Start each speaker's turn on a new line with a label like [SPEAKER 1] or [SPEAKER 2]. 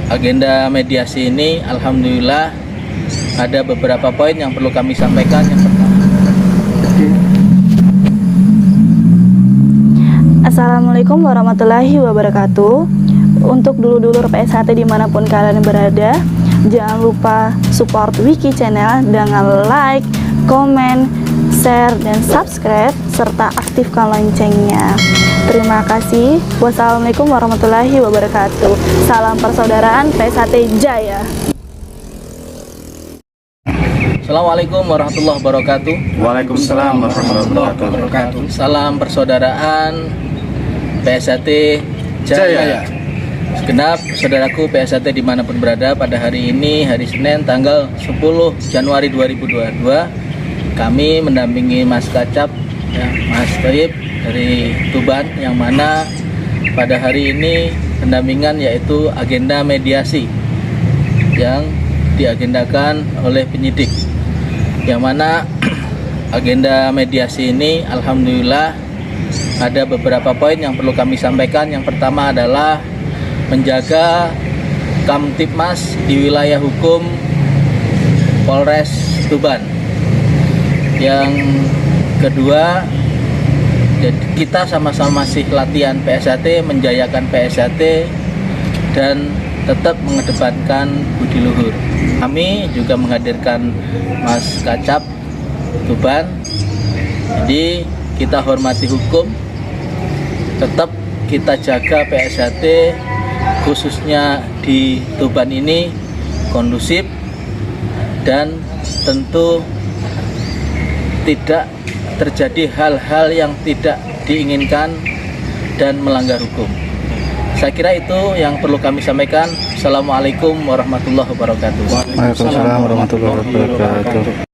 [SPEAKER 1] agenda mediasi ini alhamdulillah ada beberapa poin yang perlu kami sampaikan. Yang pertama,
[SPEAKER 2] Assalamualaikum warahmatullahi wabarakatuh. Untuk dulur-dulur PSHT dimanapun kalian berada, jangan lupa support Wiki Channel dengan like, komen, share, dan subscribe, serta aktifkan loncengnya. Terima kasih. Wassalamualaikum warahmatullahi wabarakatuh. Salam persaudaraan PSHT Jaya.
[SPEAKER 1] Assalamualaikum warahmatullahi wabarakatuh.
[SPEAKER 3] Waalaikumsalam warahmatullahi wabarakatuh.
[SPEAKER 1] Salam persaudaraan PSHT Jaya. Segenap saudaraku PSHT dimanapun berada, pada hari ini, hari Senin tanggal 10 Januari 2022, kami mendampingi Mas Kacap, ya, Mas Taib dari Tuban, yang mana pada hari ini pendampingan yaitu agenda mediasi yang diagendakan oleh penyidik, yang mana agenda mediasi ini alhamdulillah ada beberapa poin yang perlu kami sampaikan. Yang pertama adalah menjaga Kamtibmas di wilayah hukum Polres Tuban. Yang kedua, kita sama-sama masih latihan PSHT, menjayakan PSHT dan tetap mengedepankan budi luhur. Kami juga menghadirkan Mas Kacap Tuban. Jadi kita hormati hukum, tetap kita jaga PSHT khususnya di Tuban ini kondusif dan tentu tidak terjadi hal-hal yang tidak diinginkan dan melanggar hukum. Saya kira itu yang perlu kami sampaikan. Assalamualaikum warahmatullahi wabarakatuh.
[SPEAKER 3] Waalaikumsalam warahmatullahi wabarakatuh.